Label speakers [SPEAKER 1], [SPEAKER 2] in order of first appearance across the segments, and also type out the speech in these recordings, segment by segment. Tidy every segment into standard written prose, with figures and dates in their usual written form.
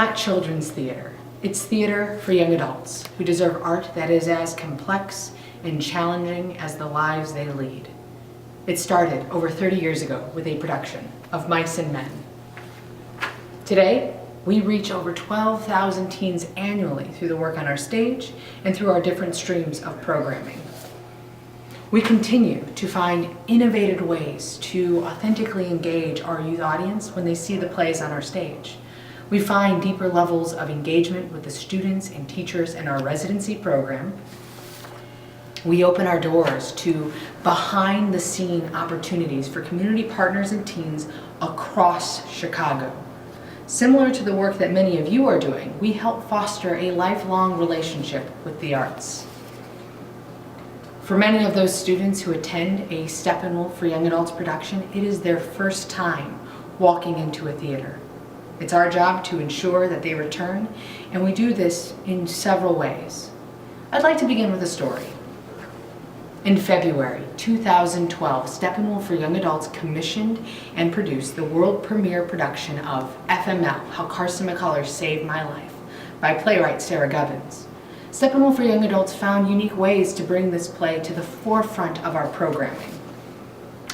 [SPEAKER 1] not children's theater. It's theater for young adults who deserve art that is as complex and challenging as the lives they lead. It started over 30 years ago with a production of Mice and Men. Today, we reach over 12,000 teens annually through the work on our stage and through our different streams of programming. We continue to find innovative ways to authentically engage our youth audience when they see the plays on our stage. We find deeper levels of engagement with the students and teachers in our residency program. We open our doors to behind-the-scene opportunities for community partners and teens across Chicago. Similar to the work that many of you are doing, we help foster a lifelong relationship with the arts. For many of those students who attend a Steppenwolf for Young Adults production, it is their first time walking into a theater. It's our job to ensure that they return, and we do this in several ways. I'd like to begin with a story. In February 2012, Steppenwolf for Young Adults commissioned and produced the world premiere production of FML, How Carson McCullers Saved My Life, by playwright Sarah Gubbins. Steppenwolf for Young Adults found unique ways to bring this play to the forefront of our programming.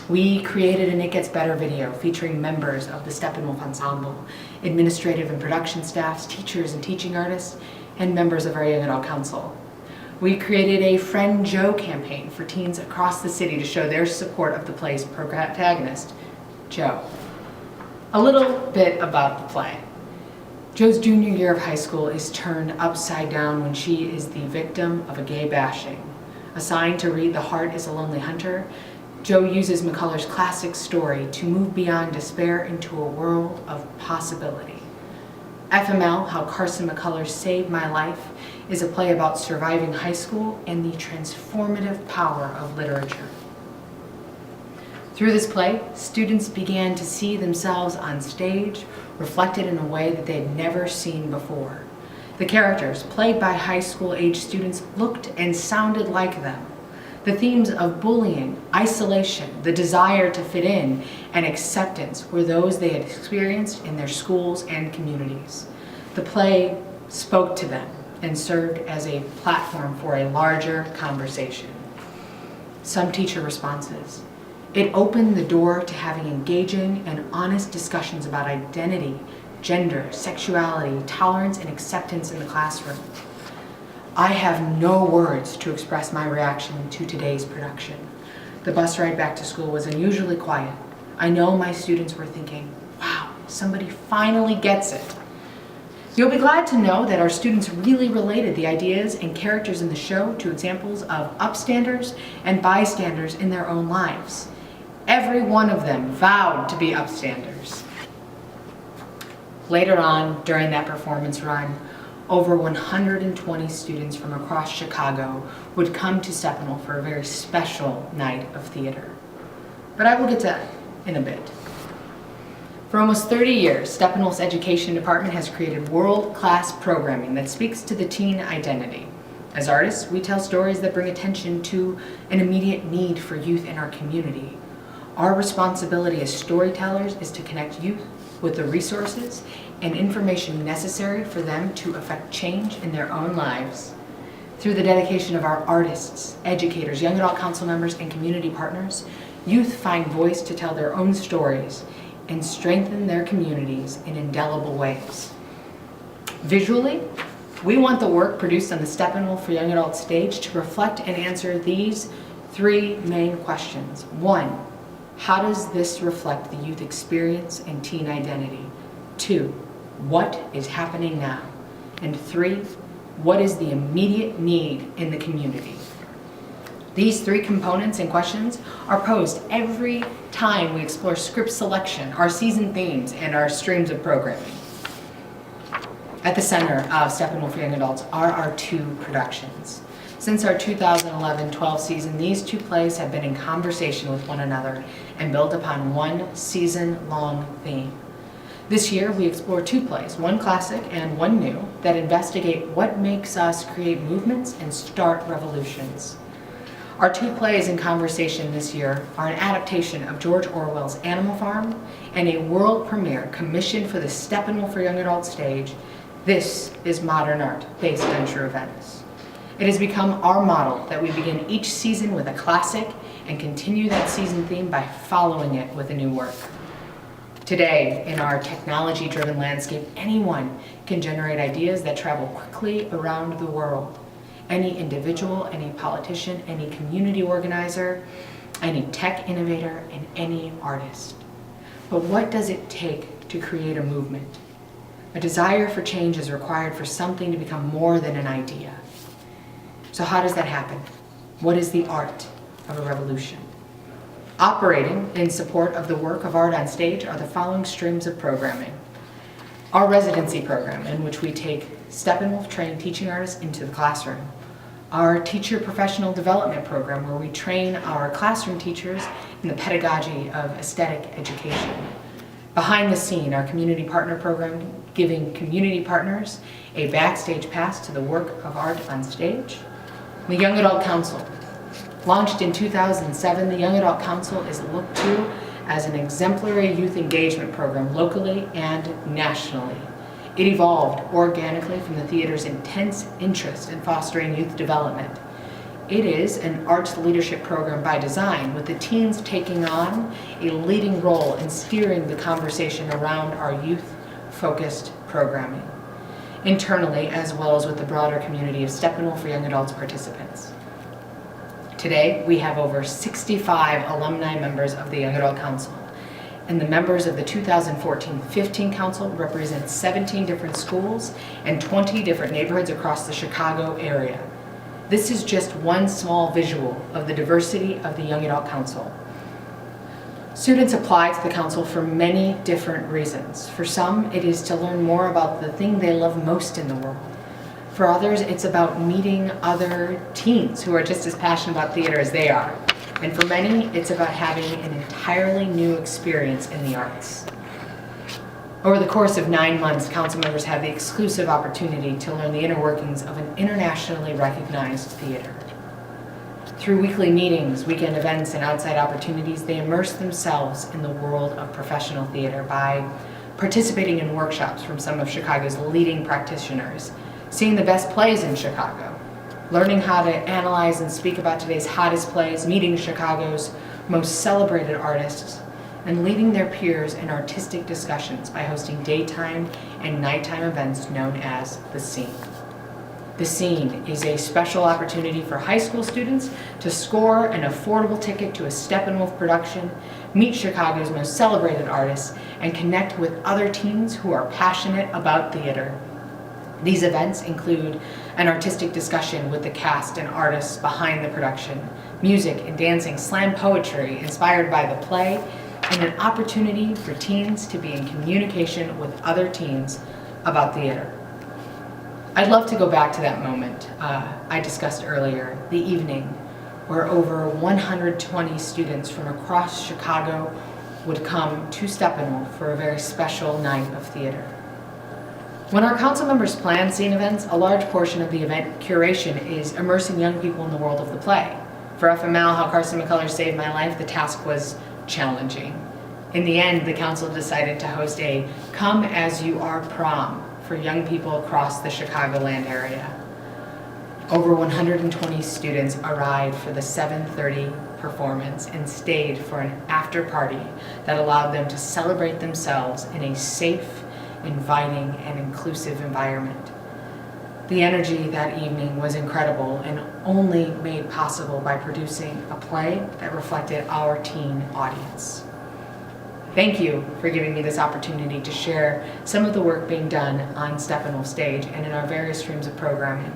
[SPEAKER 1] We created an It Gets Better video featuring members of the Steppenwolf Ensemble, administrative and production staffs, teachers and teaching artists, and members of our Young Adult Council. We created a Friend Joe campaign for teens across the city to show their support of the play's protagonist, Joe. A little bit about the play. Joe's junior year of high school is turned upside down when she is the victim of a gay bashing. Assigned to read The Heart is a Lonely Hunter, Joe uses McCullers' classic story to move beyond despair into a world of possibility. FML, How Carson McCullers Saved My Life, is a play about surviving high school and the transformative power of literature. Through this play, students began to see themselves on stage, reflected in a way that they had never seen before. The characters, played by high school-age students, looked and sounded like them. The themes of bullying, isolation, the desire to fit in, and acceptance were those they had experienced in their schools and communities. The play spoke to them and served as a platform for a larger conversation. Some teacher responses. It opened the door to having engaging and honest discussions about identity, gender, sexuality, tolerance, and acceptance in the classroom. I have no words to express my reaction to today's production. The bus ride back to school was unusually quiet. I know my students were thinking, wow, somebody finally gets it. You'll be glad to know that our students really related the ideas and characters in the show to examples of upstanders and bystanders in their own lives. Every one of them vowed to be upstanders. Later on, during that performance run, over 120 students from across Chicago would come to Steppenwolf for a very special night of theater. But I will get to that in a bit. For almost 30 years, Steppenwolf's education department has created world-class programming that speaks to the teen identity. As artists, we tell stories that bring attention to an immediate need for youth in our community. Our responsibility as storytellers is to connect youth with the resources and information necessary for them to affect change in their own lives. Through the dedication of our artists, educators, young adult council members, and community partners, youth find voice to tell their own stories and strengthen their communities in indelible ways. Visually, we want the work produced on the Steppenwolf for Young Adults stage to reflect and answer these three main questions. 1, how does this reflect the youth experience and teen identity? 2, what is happening now? And 3, what is the immediate need in the community? These three components and questions are posed every time we explore script selection, our season themes, and our streams of programming. At the center of Steppenwolf for Young Adults are our 2 productions. Since our 2011-12 season, these 2 plays have been in conversation with one another and built upon one season-long theme. This year, we explore 2 plays, one classic and one new, that investigate what makes us create movements and start revolutions. Our 2 plays in conversation this year are an adaptation of George Orwell's Animal Farm and a world premiere commissioned for the Steppenwolf for Young Adults stage, This is modern art based on true events. It has become our model that we begin each season with a classic and continue that season theme by following it with a new work. Today, in our technology-driven landscape, anyone can generate ideas that travel quickly around the world. Any individual, any politician, any community organizer, any tech innovator, and any artist. But what does it take to create a movement? A desire for change is required for something to become more than an idea. So how does that happen? What is the art of a revolution? Operating in support of the work of art on stage are the following streams of programming. Our residency program, in which we take Steppenwolf trained teaching artists into the classroom. Our teacher professional development program, where we train our classroom teachers in the pedagogy of aesthetic education. Behind the scene, our community partner program, giving community partners a backstage pass to the work of art on stage. The Young Adult Council. Launched in 2007, the Young Adult Council is looked to as an exemplary youth engagement program locally and nationally. It evolved organically from the theater's intense interest in fostering youth development. It is an arts leadership program by design, with the teens taking on a leading role in steering the conversation around our youth-focused programming, internally as well as with the broader community of Steppenwolf for Young Adults participants. Today, we have over 65 alumni members of the Young Adult Council, and the members of the 2014-15 Council represent 17 different schools and 20 different neighborhoods across the Chicago area. This is just one small visual of the diversity of the Young Adult Council. Students apply to the Council for many different reasons. For some, it is to learn more about the thing they love most in the world. For others, it's about meeting other teens who are just as passionate about theater as they are. And for many, it's about having an entirely new experience in the arts. Over the course of 9 months, council members have the exclusive opportunity to learn the inner workings of an internationally recognized theater. Through weekly meetings, weekend events, and outside opportunities, they immerse themselves in the world of professional theater by participating in workshops from some of Chicago's leading practitioners, seeing the best plays in Chicago, learning how to analyze and speak about today's hottest plays, meeting Chicago's most celebrated artists, and leading their peers in artistic discussions by hosting daytime and nighttime events known as The Scene. The Scene is a special opportunity for high school students to score an affordable ticket to a Steppenwolf production, meet Chicago's most celebrated artists, and connect with other teens who are passionate about theater. These events include an artistic discussion with the cast and artists behind the production, music and dancing, slam poetry inspired by the play, and an opportunity for teens to be in communication with other teens about theater. I'd love to go back to that moment I discussed earlier, the evening where over 120 students from across Chicago would come to Steppenwolf for a very special night of theater. When our council members plan scene events, a large portion of the event curation is immersing young people in the world of the play. For FML, How Carson McCullers Saved My Life, the task was challenging. In the end, the council decided to host a Come As You Are prom for young people across the Chicagoland area. Over 120 students arrived for the 7:30 performance and stayed for an after party that allowed them to celebrate themselves in a safe, inviting, and inclusive environment. The energy that evening was incredible and only made possible by producing a play that reflected our teen audience. Thank you for giving me this opportunity to share some of the work being done on Steppenwolf stage and in our various streams of programming.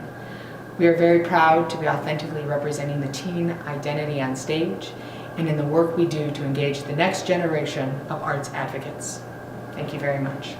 [SPEAKER 1] We are very proud to be authentically representing the teen identity on stage and in the work we do to engage the next generation of arts advocates. Thank you very much.